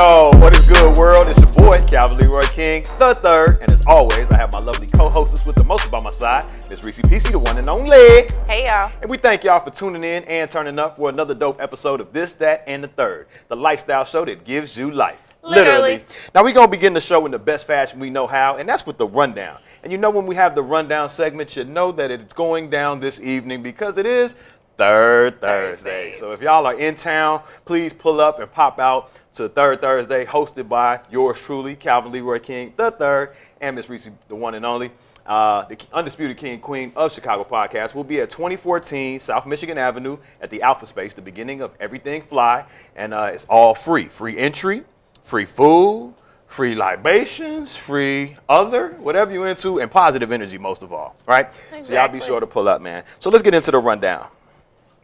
Yo, what is good, world? It's your boy, Kelsproduction King the Third, and as always, I have my lovely co-hostess with the most by my side, Miss Reese PC, the one and only. Hey, y'all. And we thank y'all for tuning in and turning up for another dope episode of This, That, and the Third, the lifestyle show that gives you life. Literally. Now, we're going to begin the show in the best fashion we know how, and that's with the rundown. And you know when we have the rundown segment, you know that it's going down this evening because it is Third Thursday. So if y'all are in town, please pull up and pop out to Third Thursday, hosted by yours truly, Calvin Leroy King the Third, and Miss Reese, the one and only, the undisputed king queen of Chicago podcast. Will be at 2014 South Michigan Avenue at the Alpha Space, the beginning of Everything Fly, and it's all free entry, free food, free libations, free whatever you're into, and positive energy most of all, right? Exactly. So y'all be sure to pull up, man. So let's get into the rundown.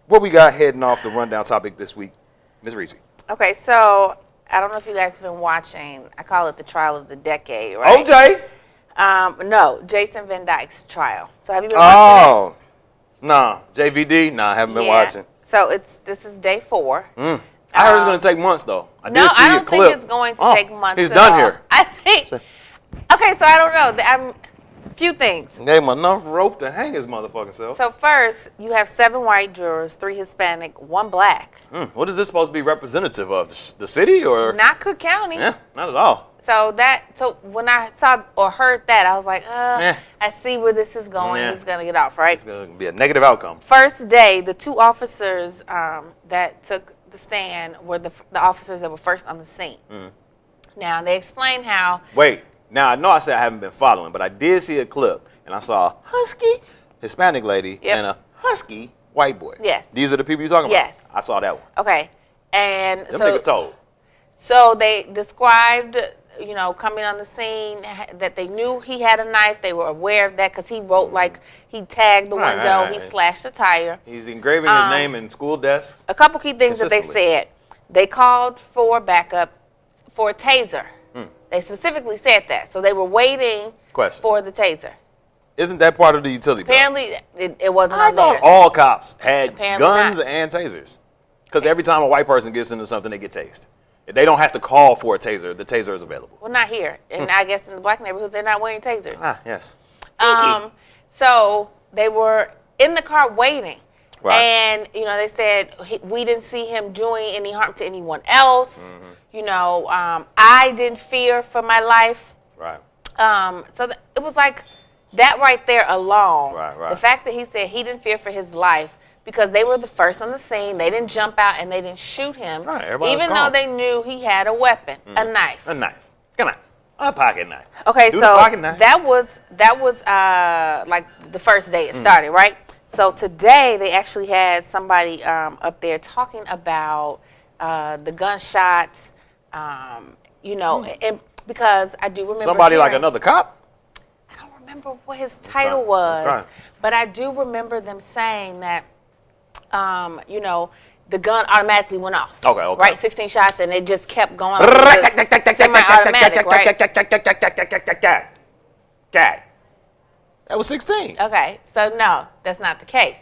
What we got heading off the rundown topic this week, Ms. Reese? Okay, so I don't know if you guys have been watching. I call it the trial of the decade, right? OJ? No, Jason Van Dyke's trial. So have you been watching it? No. JVD? No, I haven't been watching. So this is day 4. I heard it's going to take months, though. I don't think it's going to take months. He's done here. I think. Okay, so I don't know. Few things. Gave him enough rope to hang his motherfucking self. So first, you have 7 white jurors, 3 Hispanic, 1 black. What is this supposed to be representative of? The city or? Not Cook County. Yeah, not at all. So when I saw or heard that, I was like, I see where this is going. He's going to get off, right? It's going to be a negative outcome. First day, the 2 officers that took the stand were the officers that were first on the scene. Now, they explained how... Wait. Now, I know I said I haven't been following, but I did see a clip, and I saw a husky Hispanic lady and a husky white boy. Yes. These are the people you're talking about? Yes. I saw that one. Okay. And them niggas told. So they described, coming on the scene, that they knew he had a knife. They were aware of that because he wrote, he tagged the window, he slashed the tire. He's engraving his name in school desks. A couple key things that they said. They called for backup for a taser. They specifically said that. So they were waiting for the taser. Isn't that part of the utility belt? Apparently, it wasn't on there. I thought all cops had guns not. And tasers. Because every time a white person gets into something, they get tased. They don't have to call for a taser. The taser is available. Well, not here. And I guess in the black neighborhoods, they're not wearing tasers. Ah, yes. So they were in the car waiting. Right. And, they said, we didn't see him doing any harm to anyone else. I didn't fear for my life. Right. So it was like that right there alone. Right. The fact that he said he didn't fear for his life because they were the first on the scene. They didn't jump out and they didn't shoot him. Right, even though they knew he had a weapon, a knife. A knife. Come on. A pocket knife. Okay, so that was like the first day it started, right? So today they actually had somebody up there talking about the gunshots, and because I do remember somebody like another cop? I don't remember what his title was, but I do remember them saying that, the gun automatically went off. Okay. Right, 16 shots, and it just kept going. Semi-automatic, right? That was 16. Okay, so no, that's not the case.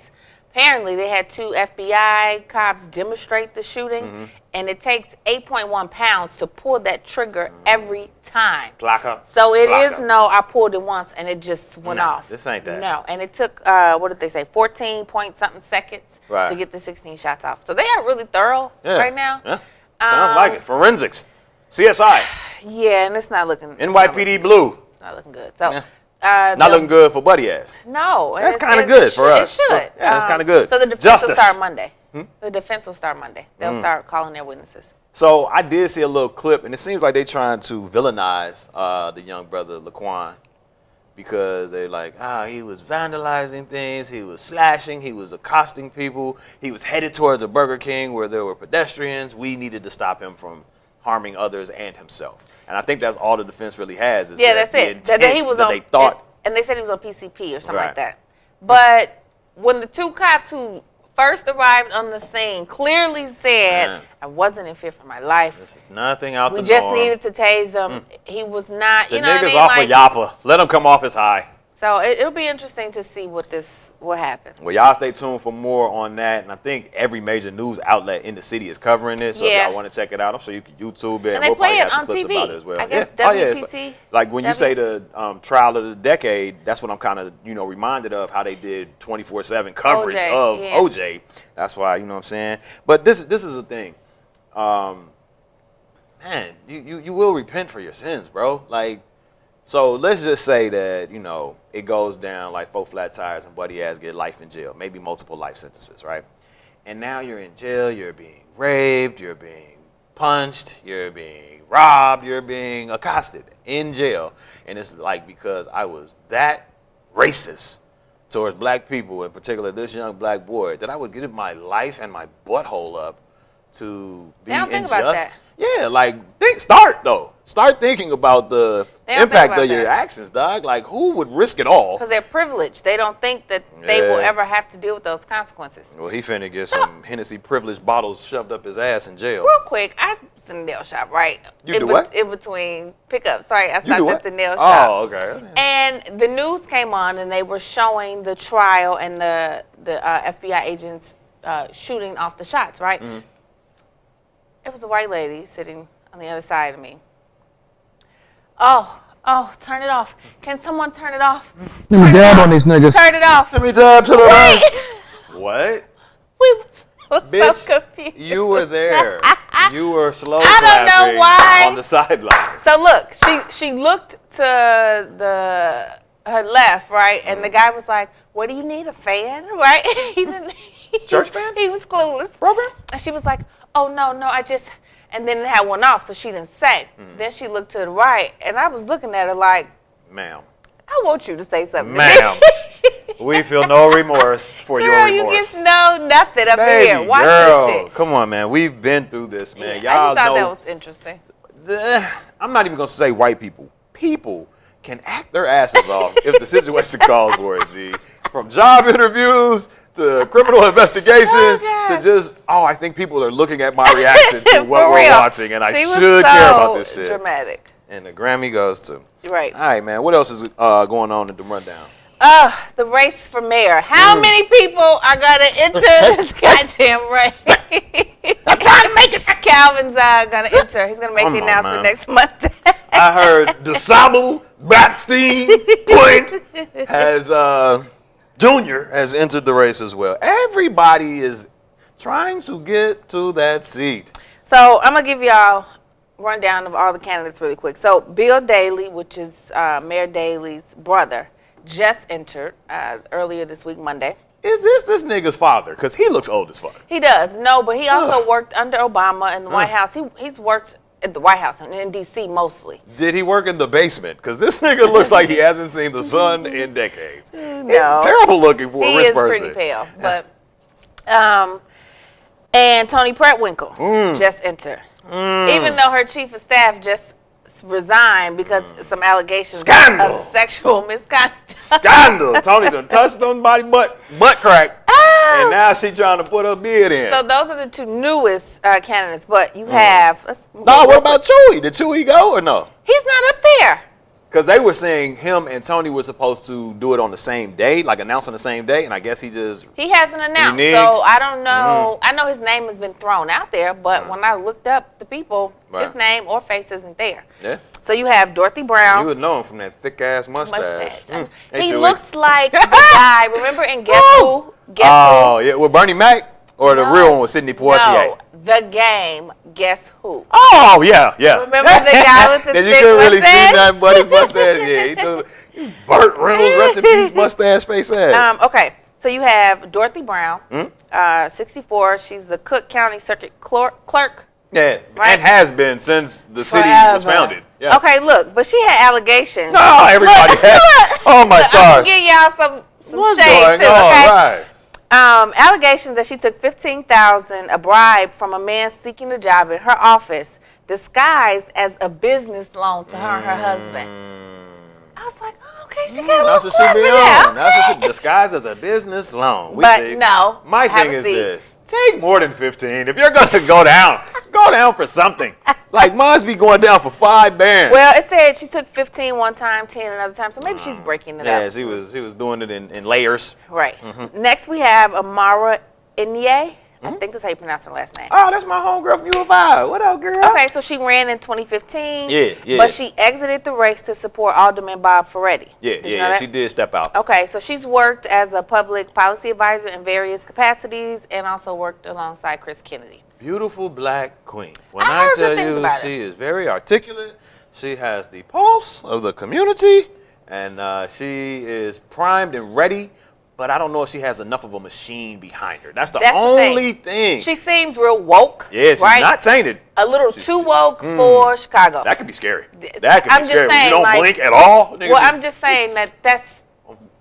Apparently, they had 2 FBI cops demonstrate the shooting, and it takes 8.1 pounds to pull that trigger every time. So it is I pulled it once, and it just went off. This ain't that. No, and it took, what did they say, 14 point something seconds to get the 16 shots off. So they are really thorough right now. Yeah. Sounds like it. Forensics. CSI. Yeah, and it's not looking. NYPD Blue. It's not looking good. So. Not looking good for Buddy ass. No. That's kind of good for us. It should. Yeah, that's kind of good. So the defense will start Monday. The defense will start Monday. They'll start calling their witnesses. So I did see a little clip, and it seems like they're trying to villainize the young brother, Laquan, because they're like, he was vandalizing things, he was slashing, he was accosting people, he was headed towards a Burger King where there were pedestrians. We needed to stop him from harming others and himself. And I think that's all the defense really has. Is that's it. That he was on, they thought, and they said he was on PCP or something like that. But when the 2 cops who first arrived on the scene clearly said, I wasn't in fear for my life. This is nothing out the norm. We just needed to tase him. He was not, the nigga's off of Yappa. Let him come off his high. So it'll be interesting to see what happens. Well, y'all stay tuned for more on that, and I think every major news outlet in the city is covering it. So if y'all want to check it out, I'm sure you can YouTube it. And they we'll play probably it have some on clips TV. about it as well. I guess WTT. Like when you say the trial of the decade, that's what I'm kind of reminded of how they did 24/7 coverage of OJ. That's why what I'm saying. But this is the thing, man. You will repent for your sins, bro. Like. So let's just say that, it goes down like 4 flat tires and Buddy Ass get life in jail, maybe multiple life sentences, right? And now you're in jail, you're being raped, you're being punched, you're being robbed, you're being accosted in jail. And it's like because I was that racist towards black people, in particular this young black boy, that I would give my life and my butthole up to be unjust. Think about that. Yeah, like start thinking about the impact of your actions, dog. Like, who would risk it all? Because they're privileged. They don't think that they will ever have to deal with those consequences. Well, he finna get some Hennessy privileged bottles shoved up his ass in jail. Real quick, I was in the nail shop, right? You do what? In between pickups. Sorry, I stopped at the nail shop. Oh, okay. And the news came on, and they were showing the trial and the FBI agents shooting off the shots, right? Mm-hmm. It was a white lady sitting on the other side of me. Oh, turn it off. Can someone turn it off? Let me dab on these niggas. Turn it off. Let me dab to the right. What? We were Bitch, so confused. You were there. You were slow I don't know why. On the sideline. So look, she looked to her left, right? And the guy was like, what do you need, a fan? Right? Church fan? He was clueless. Program? And she was like, oh, no, I just, and then it had one off, so she didn't say. Then she looked to the right, and I was looking at her like, ma'am, I want you to say something. Ma'am, we feel no remorse for your remorse. Girl, you just know nothing up in here. Watch girl, this shit. Come on, man. We've been through this, man. Yeah, Y'all I just thought know, that was interesting. I'm not even going to say white people. People can act their asses off if the situation calls for it, G. From job interviews to criminal investigations to just, I think people are looking at my reaction to what we're watching, and I should care about this shit. Dramatic. And the Grammy goes to. Right. All right, man. What else is going on in the rundown? The race for mayor. How many people are going to enter this goddamn race? I'm trying to make it. Calvin's going to enter. He's going to make the announcement next month. I heard DeSable Baptiste Point has... Junior has entered the race as well. Everybody is trying to get to that seat. So I'm going to give y'all a rundown of all the candidates really quick. So Bill Daley, which is Mayor Daley's brother, just entered earlier this week, Monday. Is this nigga's father? Because he looks old as fuck. He does. No, but he also worked under Obama in the White House. He's worked at the White House and in D.C. mostly. Did he work in the basement? Because this nigga looks like he hasn't seen the sun in decades. No. It's terrible looking for a rich person. He is pretty pale. But, and Toni Prettwinkle just entered. Even though her chief of staff just resigned because some allegations of sexual misconduct. Scandal. Toni done touched somebody butt crack. And now she's trying to put her beard in. So those are the two newest candidates. But you have... what about Chewy? Did Chewy go or no? He's not up there. Because they were saying him and Toni were supposed to do it on the same day, like announce on the same day, and I guess he hasn't announced, so I don't know. I know his name has been thrown out there, but when I looked up the people, his name or face isn't there. Yeah. So you have Dorothy Brown. You would know him from that thick ass mustache. He looks like the guy. Remember in Guess Who? Oh yeah, with Bernie Mac or the real one with Sidney Poitier? No, the game. Guess Who? Oh yeah. Remember the guy with the thick mustache? You couldn't really see nothing but his mustache. Yeah, he took Burt Reynolds, rest in peace, mustache face ass. Okay, so you have Dorothy Brown, 64. She's the Cook County Circuit Clerk. Yeah, and has been since the city was founded. Yeah. Okay, look, but she had allegations. Oh, everybody has. Oh my stars. I'm gonna give y'all some What's shade going too. on? Okay. Right. Allegations that she took $15,000, a bribe from a man seeking a job in her office, disguised as a business loan to her and her husband. I was like, oh, okay, she got a That's little what she be clever on. now. That's what she disguised as a business loan. No. My thing is this: take more than 15. If you're gonna go down, Go down for something. Like, mine's be going down for 5 bands. Well, it said she took 15 one time, 10 another time, so maybe she's breaking it up. Yeah, she was doing it in layers. Right. Next, we have Amara Inye. I think that's how you pronounce her last name. Oh, that's my homegirl from U of I. What up, girl? Okay, so she ran in 2015. Yeah. But she exited the race to support Alderman Bob Ferretti. Yeah, she did step out. Okay, so she's worked as a public policy advisor in various capacities and also worked alongside Chris Kennedy. Beautiful black queen. When I heard tell good things you, about she is very articulate. She has the pulse of the community, and she is primed and ready. But I don't know if she has enough of a machine behind her. That's the only thing. She seems real woke. Yeah, she's not tainted. A little too woke for Chicago. That could be scary. That could be scary. Saying, you don't blink at all. Well, I'm just saying that's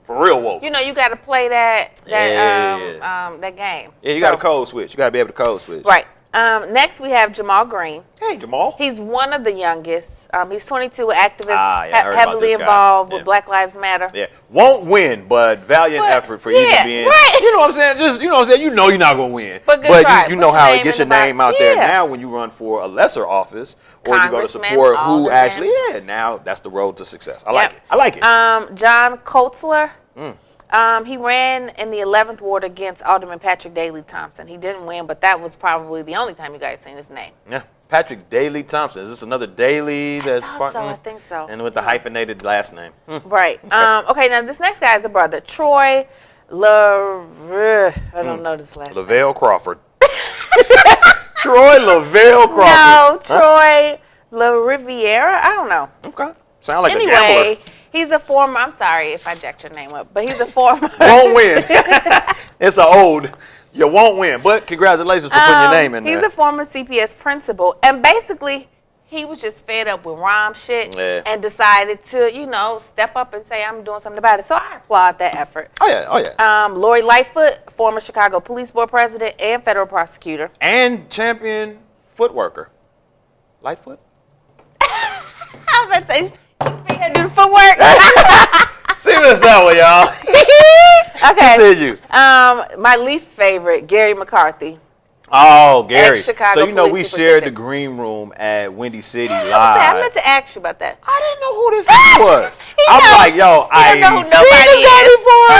for real woke. You know, you got to play that game. Yeah, you got to code switch. You got to be able to code switch. Right. Next, we have Jamal Green. Hey, Jamal. He's one of the youngest. He's 22, activist, heavily involved with Black Lives Matter. Yeah, won't win, but valiant effort for even being. Right. You know what I'm saying? Just you know what I'm saying. You know you're not gonna win, but you know how it gets your name out there. Now, when you run for a lesser office, or you go to support who actually, now that's the road to success. I like it. I like it. John Kotzler. He ran in the 11th ward against Alderman Patrick Daley Thompson. He didn't win, but that was probably the only time you guys seen his name. Yeah, Patrick Daley Thompson. Is this another Daley that's I think so. And with the hyphenated last name. Right. Okay, now this next guy is a brother, Troy I don't know this last name. Lavelle Crawford. Troy Lavelle Crawford. No, Troy La Riviera. I don't know. Okay. Sound like a gambler. He's a former, I'm sorry if I jacked your name up, but he's a former. Won't win. It's you won't win, but congratulations for putting your name in there. He's a former CPS principal, and basically, he was just fed up with rhyme shit and decided to, step up and say, I'm doing something about it. So I applaud that effort. Oh, yeah. Lori Lightfoot, former Chicago Police Board president and federal prosecutor. And champion footworker. Lightfoot? I was about to say, you see her do the footwork? See what's up with y'all. Okay. Continue. My least favorite, Gary McCarthy. Oh, Gary. So we shared the green room at Windy City Live. I meant to ask you about that. I didn't know who this guy was. I'm like, yo, I don't know who nobody is. Before.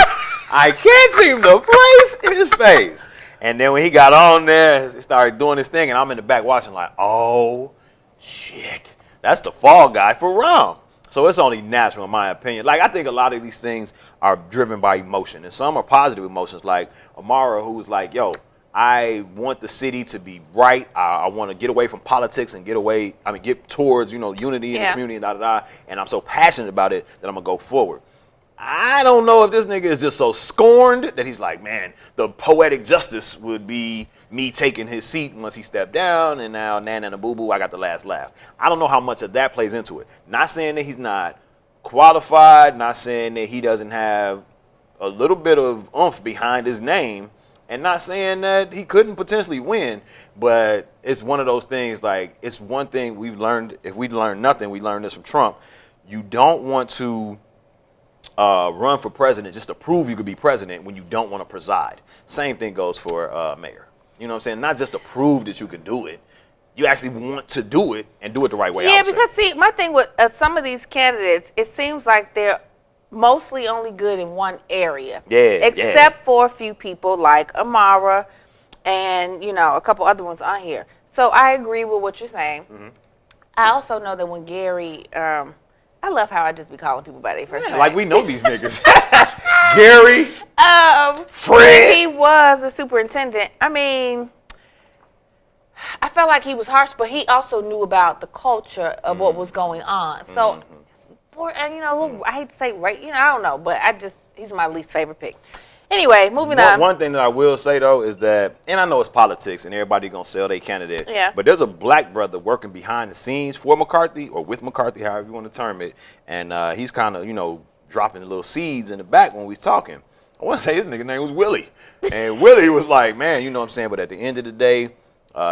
I can't seem to place his face. And then when he got on there, he started doing his thing, and I'm in the back watching like, oh, shit. That's the fall guy for Rom. So it's only natural, in my opinion. Like, I think a lot of these things are driven by emotion, and some are positive emotions, like Amara, who's like, yo, I want the city to be right. I want to get away from politics and get towards, unity in the community and and I'm so passionate about it that I'm going to go forward. I don't know if this nigga is just so scorned that he's like, man, the poetic justice would be me taking his seat once he stepped down, and now Nana and a boo-boo, I got the last laugh. I don't know how much of that plays into it. Not saying that he's not qualified, not saying that he doesn't have a little bit of oomph behind his name, and not saying that he couldn't potentially win, but it's one of those things, like, it's one thing we've learned. If we learned nothing, we learned this from Trump. You don't want to run for president just to prove you could be president when you don't want to preside. Same thing goes for mayor. You know what I'm saying? Not just to prove that you can do it. You actually want to do it and do it the right way. Yeah, because see, my thing with some of these candidates, it seems like they're mostly only good in one area. Yeah. Except for a few people like Amara and, a couple other ones on here. So I agree with what you're saying. Mm-hmm. I also know that when Gary, I love how I just be calling people by their first name. Like we know these niggas. Gary, Fred. When he was a superintendent, I mean, I felt like he was harsh, but he also knew about the culture of what was going on. So, I hate to say right, I don't know, but he's my least favorite pick. Anyway, moving on. One thing that I will say, though, is that, and I know it's politics and everybody going to sell their candidate, but there's a black brother working behind the scenes for McCarthy or with McCarthy, however you want to term it, and he's kind of, dropping the little seeds in the back when we was talking. I want to say his nigga name was Willie. And Willie was like, man, you know what I'm saying, but at the end of the day,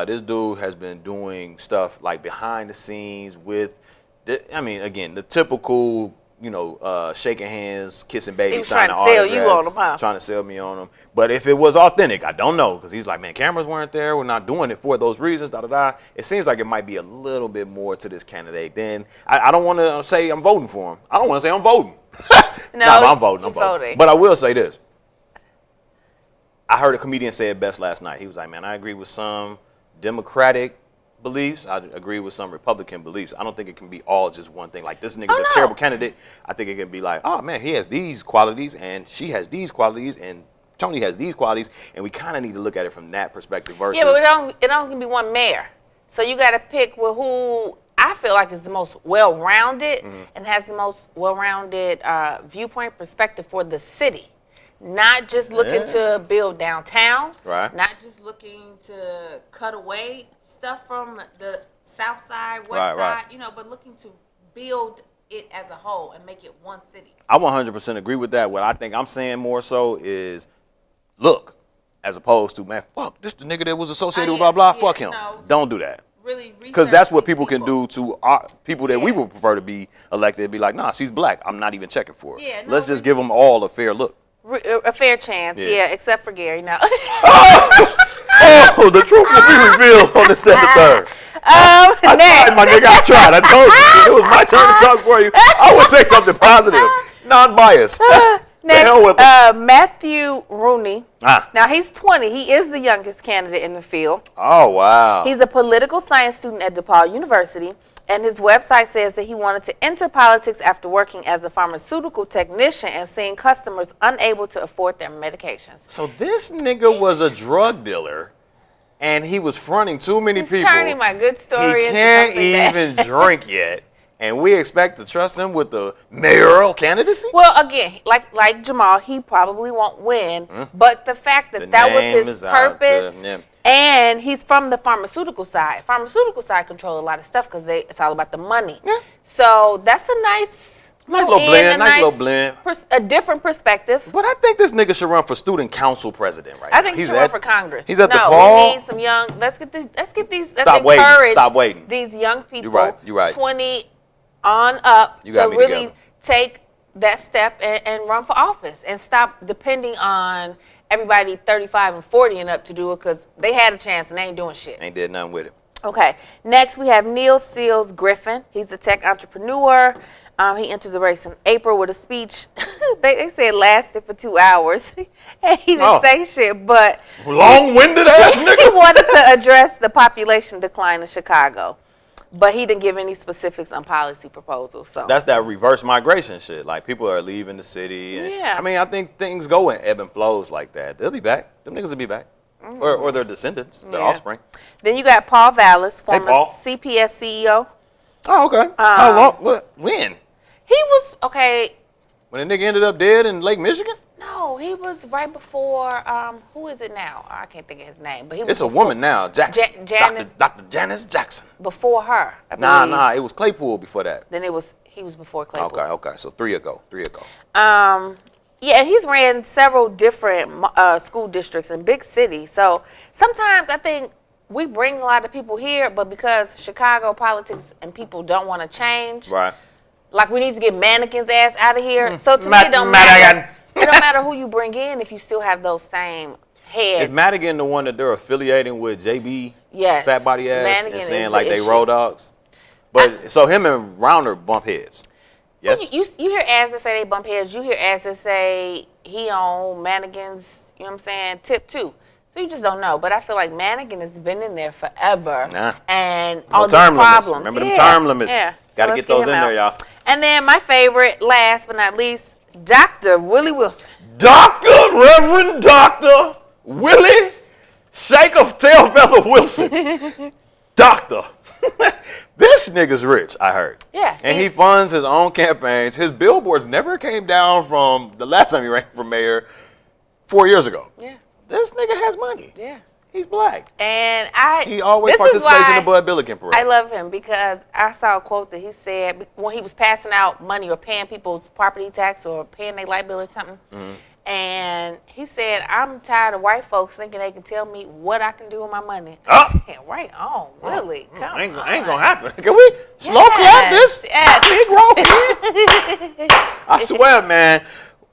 this dude has been doing stuff like behind the scenes with, the typical shaking hands, kissing babies, He was signing trying to sell autographs, you on them, huh? trying to sell me on them. But if it was authentic, I don't know, because he's like, man, cameras weren't there. We're not doing it for those reasons. Da da da. It seems like it might be a little bit more to this candidate. Then I don't want to say I'm voting for him. I don't want to say I'm voting. No, I'm voting. I'm voting. But I will say this. I heard a comedian say it best last night. He was like, man, I agree with some Democratic beliefs. I agree with some Republican beliefs. I don't think it can be all just one thing. Like, this nigga's a terrible candidate. I think it can be like, oh, man, he has these qualities, and she has these qualities, and Tony has these qualities, and we kind of need to look at it from that perspective versus... Yeah, but it don't be one mayor. So you got to pick with who I feel like is the most well-rounded and has the most well-rounded viewpoint perspective for the city. Not just looking to build downtown. Right. Not just looking to cut away stuff from the south side, west side, but looking to build it as a whole and make it one city. I 100% agree with that. What I think I'm saying more so is look, as opposed to, man, fuck, this the nigga that was associated with blah, blah, fuck him. Don't do that. Really, because that's what people can do to our people that we would prefer to be elected. Be like, nah, she's black. I'm not even checking for her. Let's just give them all a fair look. A fair chance, except for Gary. No. Oh, the truth will be revealed on the 3rd. I tried, my nigga. I tried. I told you. It was my turn to talk for you. I would say something positive, non-biased. Next, Matthew Rooney. Now, he's 20. He is the youngest candidate in the field. Oh, wow. He's a political science student at DePaul University. And his website says that he wanted to enter politics after working as a pharmaceutical technician and seeing customers unable to afford their medications. So this nigga was a drug dealer, and he was fronting too many people. Turning my good story he can't even drink yet, and we expect to trust him with the mayoral candidacy? Well, again, like Jamal, he probably won't win, but the fact that that was his purpose... And he's from the pharmaceutical side. Pharmaceutical side control a lot of stuff because it's all about the money. Yeah. So that's a nice little blend. Nice little blend. A different perspective. But I think this nigga should run for student council president right now. I think he should run for Congress. He's at DePaul. No, we need some young. Let's get these. Stop waiting. These young people. You're right. 20 on up to really take that step and run for office and stop depending on everybody 35 and 40 and up to do it because they had a chance and they ain't doing shit. Ain't did nothing with it. Okay. Next, we have Neil Seals Griffin. He's a tech entrepreneur. He entered the race in April with a speech. they said lasted for 2 hours. And he didn't say shit, but... Long-winded ass nigga. He wanted to address the population decline in Chicago. But he didn't give any specifics on policy proposals. So that's that reverse migration shit. Like, people are leaving the city. And, I mean, I think things go in ebb and flows like that. They'll be back. Them niggas will be back. Or their descendants, their offspring. Then you got Paul Vallis, former CPS CEO. Oh, okay. How long? What? When? He was, okay. When the nigga ended up dead in Lake Michigan? No, he was right before, who is it now? I can't think of his name. But he was it's a woman now, Jackson. Dr. Janice Jackson. Before her, I believe. Nah, it was Claypool before that. Then he was before Claypool. Okay, so 3 ago. Yeah, he's ran several different school districts in big cities. So sometimes I think we bring a lot of people here, but because Chicago politics and people don't want to change. Right. Like, we need to get Mannequin's ass out of here. So to me, it don't matter. It don't matter who you bring in if you still have those same heads. Is Madigan the one that they're affiliating with JB? Yes. Fat body ass Madigan and saying like they road dogs? But so him and Rounder bump heads. Yes. You hear ads that say they bump heads. You hear ads that say he on Madigan's, you know what I'm saying, tip too. So you just don't know. But I feel like Madigan has been in there forever. And all the problems. Remember them term limits. Yeah. Got to get those in there, y'all. And then my favorite, last but not least, Dr. Willie Wilson. Reverend Dr. Willie Shake of Tail Feather Wilson. Doctor. This nigga's rich, I heard. Yeah. And he funds his own campaigns. His billboards never came down from the last time he ran for mayor 4 years ago. Yeah. This nigga has money. Yeah. He's black. And he always participates in the Bud Billiken parade. I love him because I saw a quote that he said when he was passing out money or paying people's property tax or paying their light bill or something. And he said, I'm tired of white folks thinking they can tell me what I can do with my money. Oh. I said, right on, Willie. Come on. Ain't gonna happen. Can we slow clap this? Negro? I swear, man,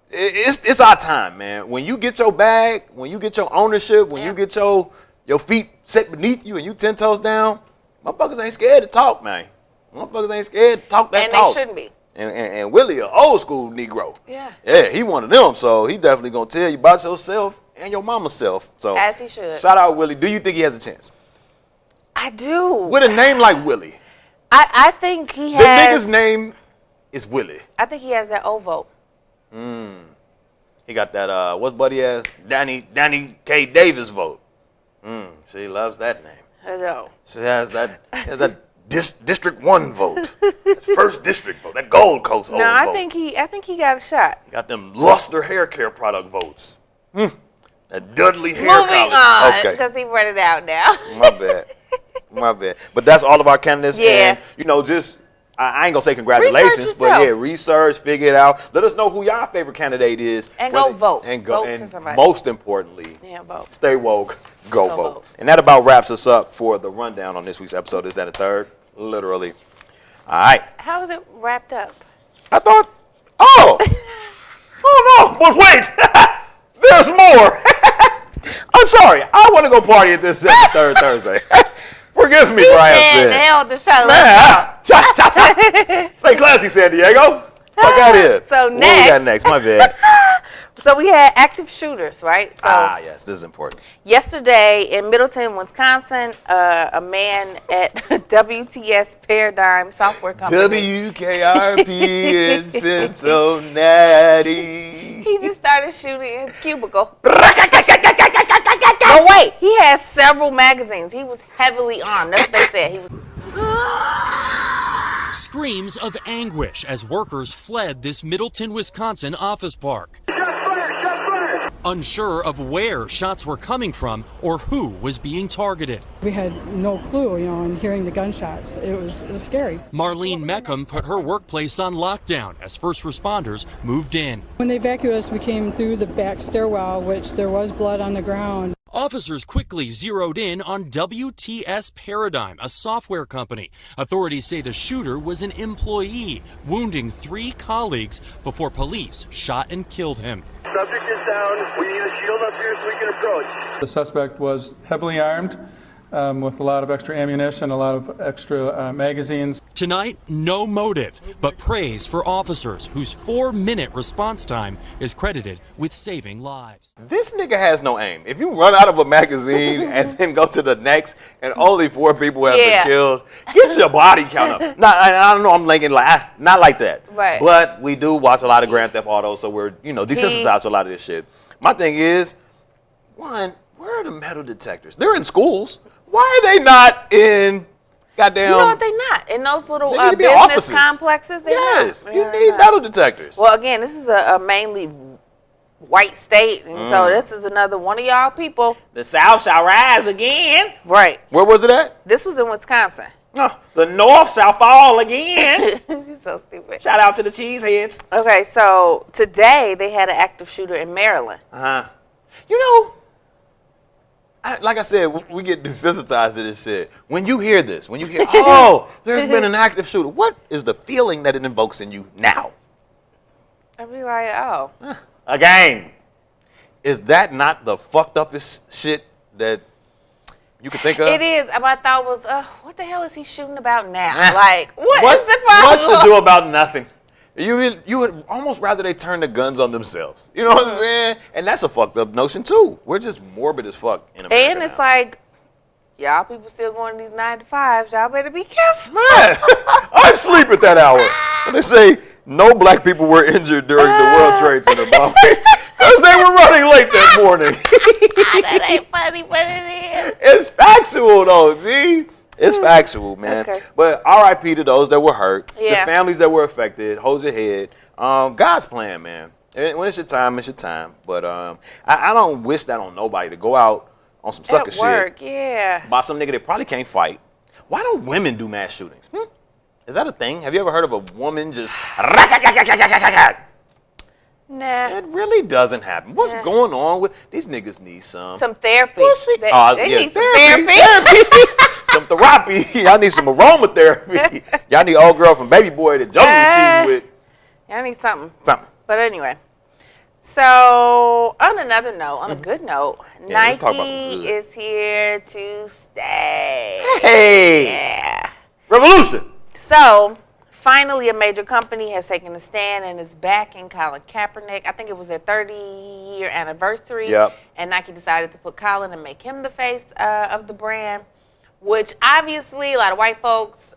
it's our time, man. When you get your bag, when you get your ownership, when you get your feet set beneath you and you 10 toes down, motherfuckers ain't scared to talk, man. Motherfuckers ain't scared to talk that talk. And they shouldn't be. And Willie, an old school Negro. Yeah. Yeah, he one of them, so he definitely gonna tell you about yourself and your mama's self. So as he should. Shout out Willie. Do you think he has a chance? I do. With a name like Willie. I think he has. The nigga's name is Willie. I think he has that O vote. He got that, what's buddy has? Danny K. Davis vote. She loves that name. I know. She has that District 1 vote. First district vote. That Gold Coast vote. No, I think he got a shot. Got them Luster hair care product votes. That Dudley hair Moving on, Okay. because he read it out now. My bad. But that's all of our candidates. Yeah. And, just, I ain't going to say congratulations, but research, figure it out. Let us know who y'all favorite candidate is. And go vote. And vote and for somebody. most importantly, vote. Stay woke, go vote. And that about wraps us up for the rundown on this week's episode. Is that a third? Literally. All right. How is it wrapped up? I thought, oh no, but wait, there's more. I'm sorry, I want to go party at this third Thursday. Forgive me for I have said. Hell, the show. Stay classy, San Diego. Fuck out here. So What we got next? My bad. So we had active shooters, right? So yes, this is important. yesterday in Middleton, Wisconsin, a man at WTS Paradigm Software Company. WKRP in Cincinnati. He just started shooting in his cubicle. Oh wait, he has several magazines. He was heavily armed. That's what they said. He was. Screams of anguish as workers fled this Middleton, Wisconsin office park. Unsure of where shots were coming from or who was being targeted. We had no clue, and hearing the gunshots, it was scary. Marlene Meckham put her workplace on lockdown as first responders moved in. When they evacuated us, we came through the back stairwell, which there was blood on the ground. Officers quickly zeroed in on WTS Paradigm, a software company. Authorities say the shooter was an employee, wounding 3 colleagues before police shot and killed him. Subject is down. We need a shield up here so we can approach. The suspect was heavily armed with a lot of extra ammunition, a lot of extra magazines. Tonight, no motive, but praise for officers whose 4-minute response time is credited with saving lives. This nigga has no aim. If you run out of a magazine and then go to the next and only 4 people have been killed, get your body count up. I don't know, I'm thinking not like that. Right. But we do watch a lot of Grand Theft Auto, so we're, desensitized to a lot of this shit. My thing is, one, where are the metal detectors? They're in schools. Why are they not in goddamn... You know what, they not. In those little business offices. Complexes, Yes, you need metal detectors. Well, again, this is a mainly white state, and so this is another one of y'all people. The South shall rise again. Right. Where was it at? This was in Wisconsin. Oh, the North shall fall again. She's so stupid. Shout out to the cheeseheads. Okay, so today they had an active shooter in Maryland. Like I said, we get desensitized to this shit. When you hear this, oh, there's been an active shooter, what is the feeling that it invokes in you now? I'd be like, oh. Again. Is that not the fucked uppest shit that you could think of? It is. My thought was, what the hell is he shooting about now? Like, what is the problem? What's to do about nothing? You would almost rather they turn the guns on themselves. You know what I'm saying? And that's a fucked up notion too. We're just morbid as fuck in America. And it's like, y'all people still going to these 9 to 5s. Y'all better be careful. Man, I sleep at that hour. And they say no black people were injured during the World Trade Center bombing because they were running late that morning. That ain't funny, but it is. It's factual though, see? It's factual, man. Okay. But RIP to those that were hurt, Yeah. the families that were affected. Hold your head. God's plan, man. And when it's your time, it's your time. But I don't wish that on nobody to go out on some sucker At work, shit yeah. by some nigga that probably can't fight. Why don't women do mass shootings? Is that a thing? Have you ever heard of a woman just... Nah. It really doesn't happen. What's going on with these niggas? Need some therapy. pussy. They need some therapy. Some therapy. Y'all need some aromatherapy. Y'all need old girl from Baby Boy that Jones was cheating with. Y'all need something. Something. But anyway. So, on another note, on a good note, let's talk about some Nike good. is here to stay. Hey. Yeah. Revolution. So, finally, a major company has taken a stand and is backing Colin Kaepernick. I think it was their 30-year anniversary. Yep. And Nike decided to put Colin and make him the face of the brand, which obviously a lot of white folks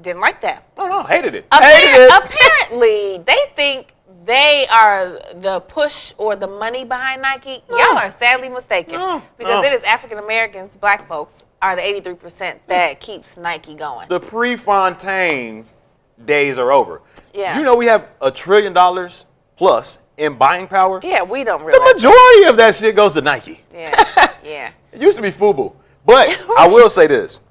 didn't like that. Oh, no, hated it. Apparently, they think they are the push or the money behind Nike. No. Y'all are sadly mistaken. No. Because it is African Americans, black folks, are the 83% that keeps Nike going. The pre-Fontaine days are over. Yeah. You know we have $1 trillion plus in buying power. Yeah, we don't The realize. majority of that shit goes to Nike. Yeah, yeah. It used to be FUBU. But I will say this.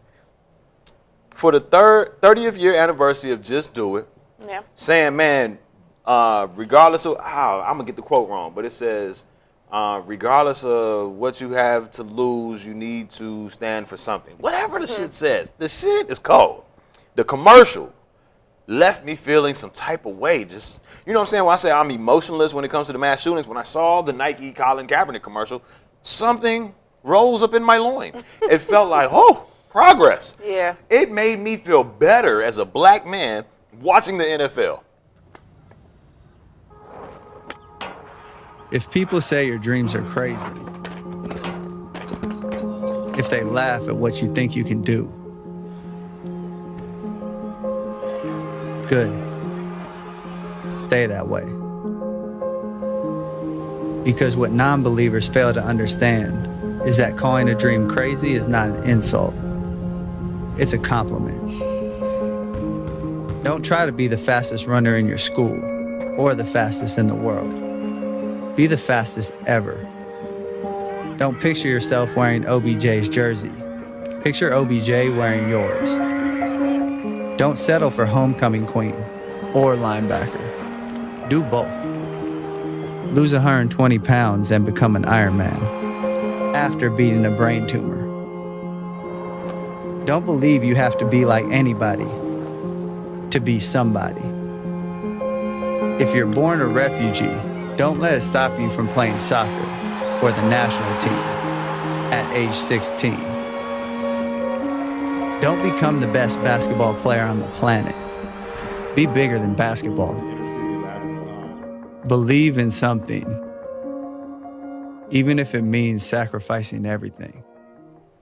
For the 30th year anniversary of Just Do It, Yeah. saying, man, regardless of how, I'm going to get the quote wrong, but it says, regardless of what you have to lose, you need to stand for something. Whatever the shit says, the shit is cold. The commercial left me feeling some type of way. Just, you know what I'm saying? When I say I'm emotionless when it comes to the mass shootings, when I saw the Nike Colin Kaepernick commercial, something rose up in my loin. It felt like, oh, progress. Yeah. It made me feel better as a black man watching the NFL. If people say your dreams are crazy, if they laugh at what you think you can do, good. Stay that way. Because what non-believers fail to understand is that calling a dream crazy is not an insult. It's a compliment. Don't try to be the fastest runner in your school or the fastest in the world. Be the fastest ever. Don't picture yourself wearing OBJ's jersey. Picture OBJ wearing yours. Don't settle for homecoming queen or linebacker. Do both. Lose 120 pounds and become an Iron Man after beating a brain tumor. Don't believe you have to be like anybody to be somebody. If you're born a refugee, don't let it stop you from playing soccer for the national team at age 16. Don't become the best basketball player on the planet. Be bigger than basketball. Believe in something, even if it means sacrificing everything.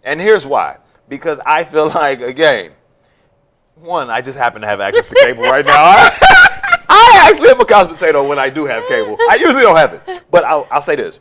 And here's why. Because I feel like, again, one, I just happen to have access to cable right now. I actually am a couch potato when I do have cable. I usually don't have it. But I'll say this.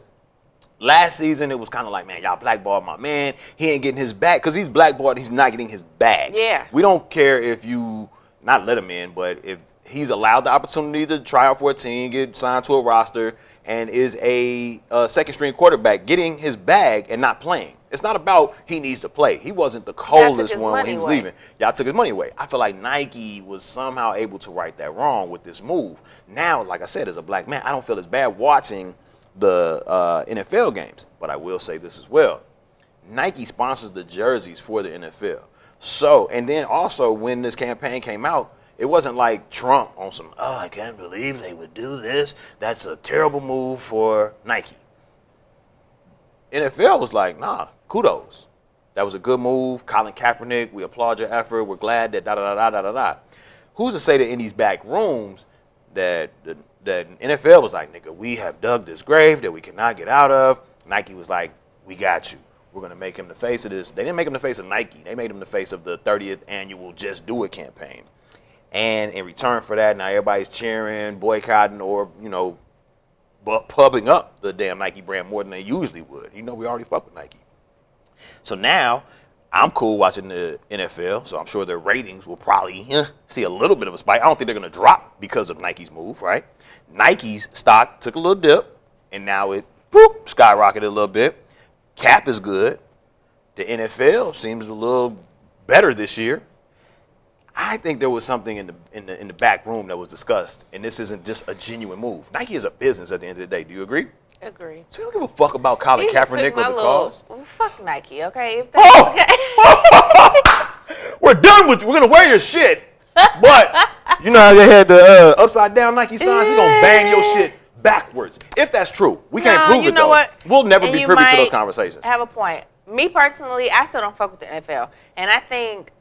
Last season, it was kind of like, man, y'all blackballed my man. He ain't getting his bag. Because he's blackballed, he's not getting his bag. Yeah. We don't care if you, not let him in, but if he's allowed the opportunity to try out for a team, get signed to a roster, and is a second-string quarterback, getting his bag and not playing. It's not about he needs to play. He wasn't the coldest one when he was leaving. Y'all took his money away. I feel like Nike was somehow able to right that wrong with this move. Now, like I said, as a black man, I don't feel as bad watching the NFL games. But I will say this as well. Nike sponsors the jerseys for the NFL. So, and then also when this campaign came out, it wasn't like Trump on some, oh, I can't believe they would do this. That's a terrible move for Nike. NFL was like, nah, kudos. That was a good move. Colin Kaepernick, we applaud your effort. We're glad that da-da-da-da-da-da. Who's to say that in these back rooms that NFL was like, nigga, we have dug this grave that we cannot get out of. Nike was like, we got you. We're going to make him the face of this. They didn't make him the face of Nike. They made him the face of the 30th annual Just Do It campaign. And in return for that, now everybody's cheering, boycotting, or, you know, pubbing up the damn Nike brand more than they usually would. You know, we already fuck with Nike. So now I'm cool watching the NFL, so I'm sure their ratings will probably see a little bit of a spike. I don't think they're going to drop because of Nike's move, right? Nike's stock took a little dip, and now it skyrocketed a little bit. Cap is good. The NFL seems a little better this year. I think there was something in the back room that was discussed, and this isn't just a genuine move. Nike is a business at the end of the day. Do you agree? Agree. So you don't give a fuck about Colin He just Kaepernick took or my the little, cause. well, fuck Nike, okay? If that's okay. We're done with you. We're gonna wear your shit, but you know how they had the upside down Nike signs. We're gonna bang your shit backwards. If that's true, we can't prove you it know though. what? We'll never And be you privy to those might conversations. Have a point. Me personally, I still don't fuck with the NFL, and I think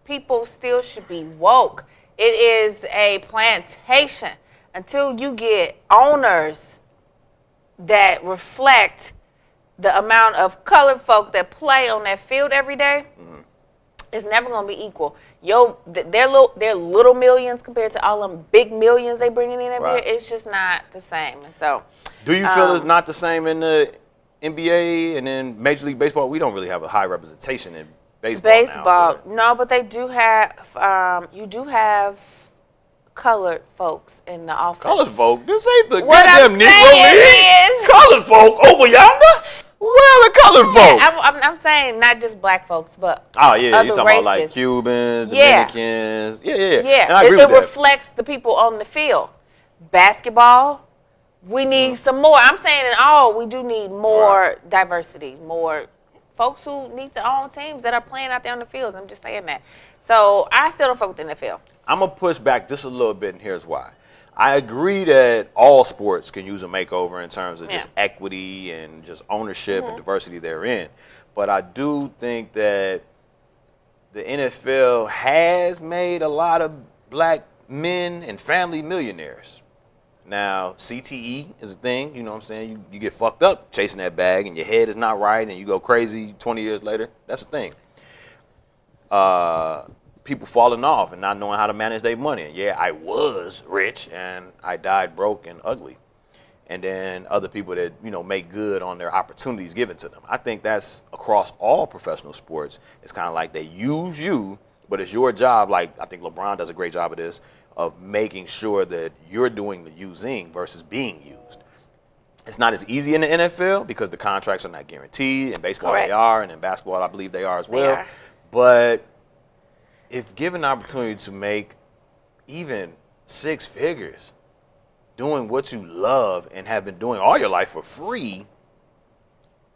people still should be woke. It is a plantation until you get owners that reflect the amount of colored folk that play on that field every day. It's never gonna be equal. They're little millions compared to all them big millions they bringing in every year. It's just not the same. And so, do you feel it's not the same in the NBA and in Major League Baseball? We don't really have a high representation in baseball. No, but they do have. You do have colored folks in the office. Colored folk? This ain't the What goddamn I'm Negro saying League. is- Colored folk over yonder? Where are the colored folk? I'm saying not just black folks, but Oh yeah, other you talking races. about like Cubans, Yeah. Dominicans. Yeah. Yeah, And I agree it with that. reflects the people on the field. Basketball, we need some more. I'm saying in all, we do need more diversity, more folks who need to own teams that are playing out there on the field. I'm just saying that. So I still don't fuck with the NFL. I'm going to push back just a little bit, and here's why. I agree that all sports can use a makeover in terms of just equity and just ownership and diversity therein. But I do think that the NFL has made a lot of black men and family millionaires. Now, CTE is a thing, you know what I'm saying? You get fucked up chasing that bag and your head is not right and you go crazy 20 years later. That's a thing. People falling off and not knowing how to manage their money. And yeah, I was rich and I died broke and ugly. And then other people that, you know, make good on their opportunities given to them. I think that's across all professional sports. It's kind of like they use you, but it's your job. Like I think LeBron does a great job of this, of making sure that you're doing the using versus being used. It's not as easy in the NFL because the contracts are not guaranteed. In baseball they are, and in basketball I believe they are as well. But if given the opportunity to make even 6 figures doing what you love and have been doing all your life for free,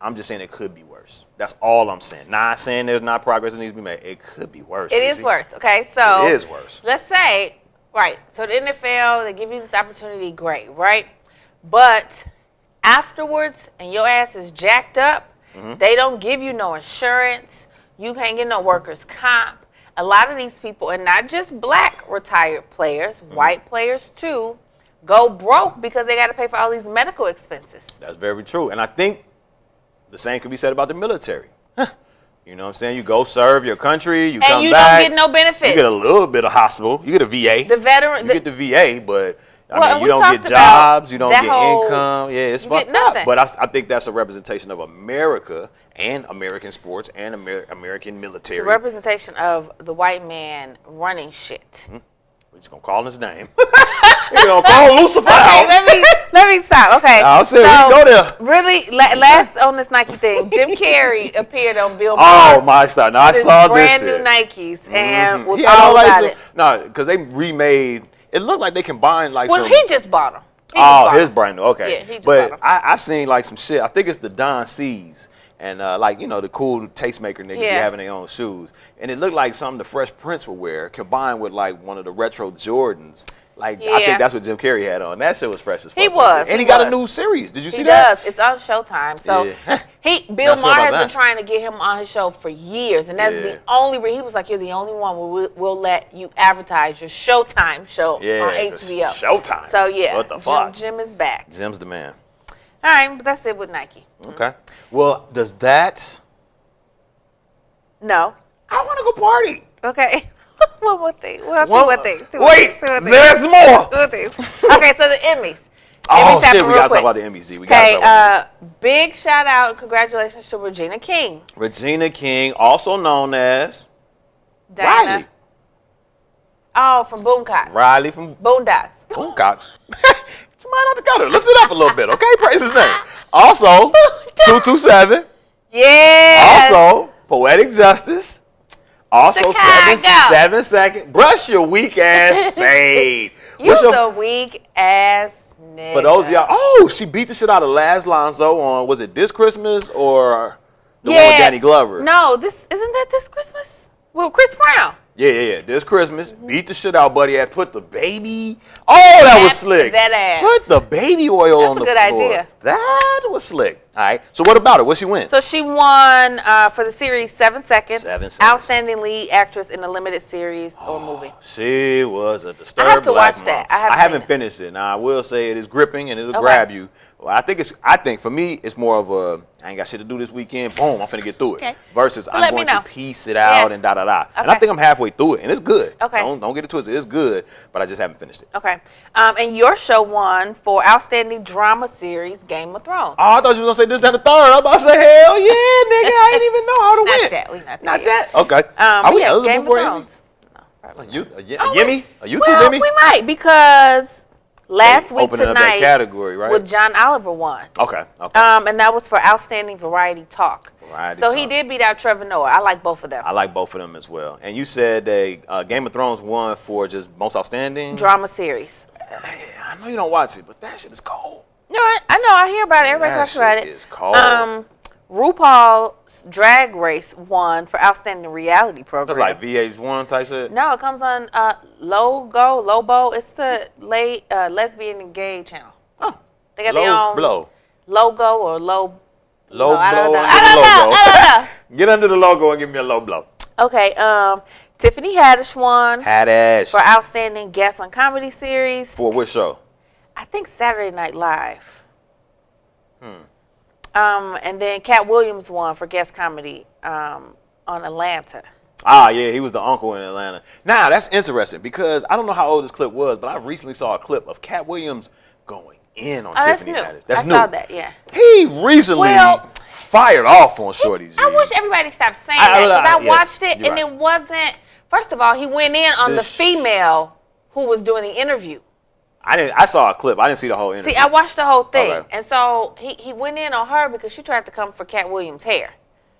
I'm just saying it could be worse. That's all I'm saying. Not saying there's not progress that needs to be made. It could be worse. It is worse. Okay, so it is worse. Let's say, so the NFL, they give you this opportunity, great, right? But afterwards, and your ass is jacked up, they don't give you no insurance. You can't get no workers' comp. A lot of these people, and not just black retired players, white players too, go broke because they got to pay for all these medical expenses. That's very true. And I think the same could be said about the military. You know what I'm saying? You go serve your country, you come back. And you don't get no benefits. You get a little bit of hospital. You get a VA. The veteran. You get the VA, but I mean, you we don't get talked about jobs, you don't that get whole- income. Yeah, it's you fucked get up. nothing. But I think that's a representation of America and American sports and American military. It's a representation of the white man running shit. We're just going to call his name. We're going to call Lucifer out. Let me stop. Okay. I'll say we can go there. Really, last on this Nike thing, Jim Carrey appeared on Bill Maher. Oh, my God. Now, I saw this brand shit. new Nikes and was He had all like about some- it. No, because they remade. It looked like they combined like Well, some. he just bought them. His brand new. Okay. Yeah, he just but bought 'em. I seen like some shit. I think it's the Don C's. And like, you know, the cool tastemaker niggas be having their own shoes. And it looked like something the Fresh Prince would wear combined with like one of the retro Jordans. Like, I think that's what Jim Carrey had on. That shit was fresh as fuck. He was. And he got a new series. Did you see He that? does. It's on Showtime. So Bill Not sure Maher about has been that. trying to get him on his show for years. And that's the only reason. He was like, you're the only one where we'll let you advertise your Showtime show on HBO. Showtime. So, yeah. What the fuck? Jim is back. Jim's the man. All right, but that's it with Nike. Okay. Well, does that... No. I want to go party. Okay. One more thing. Two more things. Wait, there's more. Okay, so the Emmys. Oh, Emmys shit, happen we real got to talk quick. about the Emmys. We gotta talk about the Emmys. Big shout out and congratulations to Regina King. Regina King, also known as Diana. Riley. Oh, from Boomcock. Riley from Boondocks. Boomcocks. You might have to cut her. Lift it up a little bit, okay? Praise his name. Also, 227. Yeah. Also, Poetic Justice. Also, Chicago. 7 seconds. Brush your weak ass fade. You's a weak ass nigga. For those of y'all, oh, she beat the shit out of Laz Lonzo on, was it This Christmas or the one with Danny Glover? No, isn't that This Christmas? Well, Chris Brown. Yeah. This Christmas, beat the shit out, buddy. Put the baby. Oh, that was slick. That ass. Put the baby oil on the floor. That's a good idea. That was slick. All right. So what about it? What she win? So she won for the series 7 Seconds. 7 Seconds. Outstanding lead actress in a limited series or movie. She was a disturbed I have to black watch mom. that. I haven't finished it. Now I will say it is gripping and it'll grab you. Well, I think for me it's more of a I ain't got shit to do this weekend. Boom, I'm finna get through it. Okay. Versus Well, I'm going to piece it out and da da da. And I Okay. think I'm halfway through it and it's good. Okay. Don't get it twisted. It's good, but I just haven't finished it. Okay. And your show won for Outstanding Drama Series, Game of Thrones. Oh, I thought you were gonna say this, that, and the third. I was about to say, hell yeah, nigga. I didn't even know how to win. Not yet. We not Not yet. yet. Okay. Are we yeah, eligible Game of for Thrones. A Yimmy? A YouTube Well, Yimmy? we might because last week Opening up that tonight category, right? with John Oliver won. Okay. And that was for Outstanding Variety Talk. Variety so Talk. he did beat out Trevor Noah. I like both of them. I like both of them as well. And you said Game of Thrones won for just most outstanding Drama series. I know you don't watch it, but that shit is cold. No, I know. I hear about it. Everybody That talks about it. shit is cold. RuPaul's Drag Race won for Outstanding Reality Program. That's like VH1 type shit? No, it comes on Lobo. It's the lesbian and gay channel. Oh. They got their own Blow. logo or low. Low I don't blow. know. Under the logo. I don't know. Get under the logo and give me a low blow. Okay. Tiffany Haddish won Haddish. for Outstanding Guest on Comedy Series. For which show? I think Saturday Night Live. And then Cat Williams won for Guest Comedy on Atlanta. Ah, yeah, he was the uncle in Atlanta. Now, that's interesting because I don't know how old this clip was, but I recently saw a clip of Cat Williams going in on Tiffany Haddish. That's I new. saw that, yeah. He recently fired off on Shorty's. I wish everybody stopped saying that because I watched it and right. it wasn't. First of all, he went in on the female who was doing the interview. I saw a clip. I didn't see the whole interview. See, I watched the whole thing, Okay. and so he went in on her because she tried to come for Cat Williams' hair,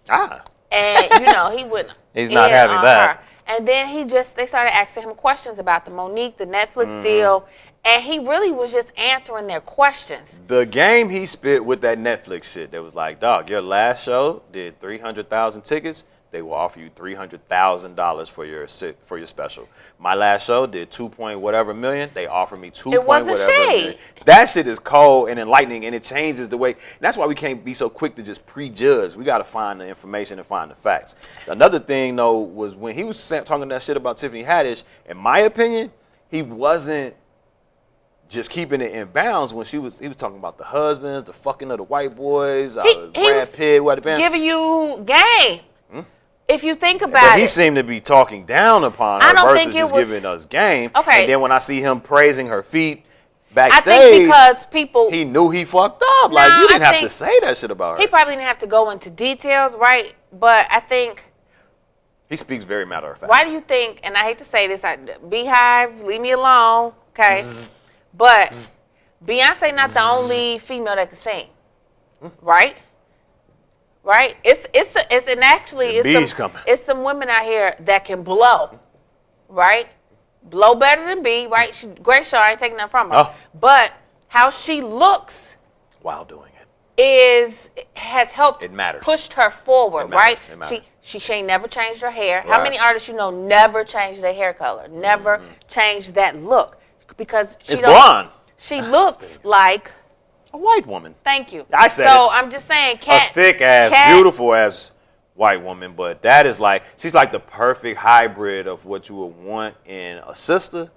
Ah. and he wouldn't. He's not having that. Her. And then they started asking him questions about the Monique, the Netflix deal, and he really was just answering their questions. The game he spit with that Netflix shit that was like, dog, your last show did 300,000 tickets. They will offer you $300,000 for your special. My last show did 2 point whatever million. They offered me 2 It point wasn't whatever shade. million. That shit is cold and enlightening, and it changes the way. And that's why we can't be so quick to just prejudge. We got to find the information and find the facts. Another thing though was when he was talking that shit about Tiffany Haddish. In my opinion, he wasn't just keeping it in bounds when he was talking about the husbands, the fucking of the white boys, Brad Pitt, what the giving you game. If you think about but it, he seemed to be talking down upon her versus just giving us game. Okay. And then when I see him praising her feet I backstage, think because people he knew he fucked up. Like you didn't have to say that shit about her. He probably didn't have to go into details, right? But I think he speaks very matter of fact. why do you think? And I hate to say this, Beehive, leave me alone, okay? But Beyonce not the only female that can sing, right? Right? It's some women out here that can blow, right? Blow better than B, right? She great show. I ain't taking that from her. Oh. But how she looks while doing it has helped. It matters. Pushed her forward, It matters. right? It matters. She ain't never changed her hair. Right. How many artists never changed their hair color? Never changed that look because it's blonde. She looks like a white woman. Thank you. I said so. it. I'm just saying, A thick ass, beautiful ass white woman, but that is like she's like the perfect hybrid of what you would want in a sister.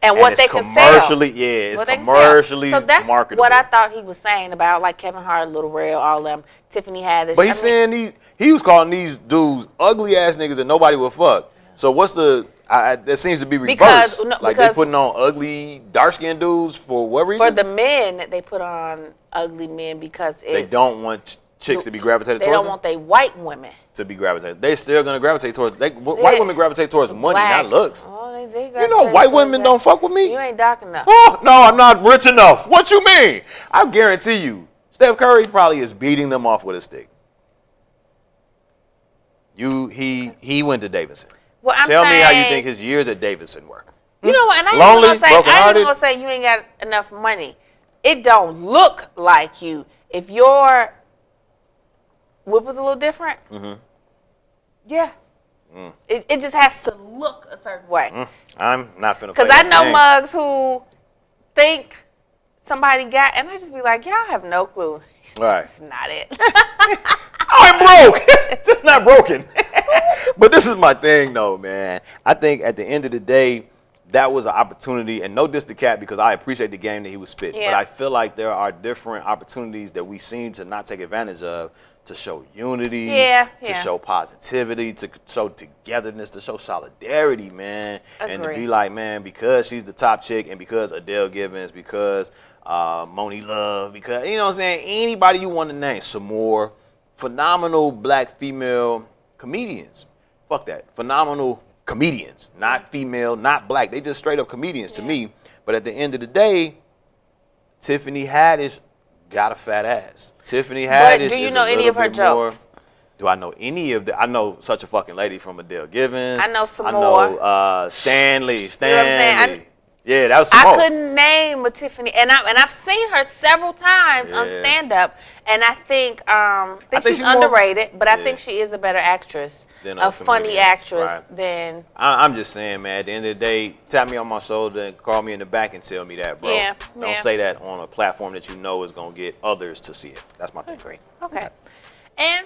And what they can commercially, sell. Yeah, it's what commercially so that's marketable. what I thought he was saying about like Kevin Hart, Lil Rel, all them, Tiffany Haddish. But he's saying he was calling these dudes ugly ass niggas that nobody would fuck. So what's the? That seems to be reversed. Like they putting on ugly dark skinned dudes for what reason? For the men, they put on ugly men because they don't want chicks to be gravitated they towards don't want they white women to be gravitated. They're still gonna gravitate towards. White women gravitate towards money, black. not looks. Oh, they you know, white women don't fuck with me. You ain't dark enough. Oh, no, I'm not rich enough. What you mean? I guarantee you, Steph Curry probably is beating them off with a stick. He went to Davidson. Well, I'm Tell me how you saying- think his years at Davidson were. You know what? And I Lonely, ain't even brokenhearted? gonna say you ain't got enough money. It don't look like you. If your whip was a little different, yeah. It just has to look a certain way. I'm not finna play Because I that know game. mugs who think somebody got, and I just be like, y'all have no clue. Right. That's not it. I'm broke. It's just not broken. But this is my thing, though, man. I think at the end of the day, that was an opportunity, and no diss to Cat because I appreciate the game that he was spitting. Yeah. But I feel like there are different opportunities that we seem to not take advantage of to show unity, to show positivity, to show togetherness, to show solidarity, man. And to be like, man, because she's the top chick and because Adele Givens, because Moni Love, because, you know what I'm saying, anybody you want to name, some more phenomenal black female comedians. Fuck that. Phenomenal comedians, not female, not black. They just straight up comedians to me. But at the end of the day, Tiffany Haddish got a fat ass. Tiffany Haddish But do you is know a any little of her bit more. jokes? Do I know any of the? I know Such a Fucking Lady from Adele Givens. I know some I more. know Stanley. You know what I'm saying? Yeah, that was some I more. couldn't name a Tiffany, and I've seen her several times on stand up, and I think she's more- underrated, but I think she is a better actress, Than a a funny comedian, actress right. than I'm just saying, man, at the end of the day, tap me on my shoulder and call me in the back and tell me that, bro. Yeah, Don't yeah. say that on a platform that you know is going to get others to see it. That's my thing. agree. Okay, and.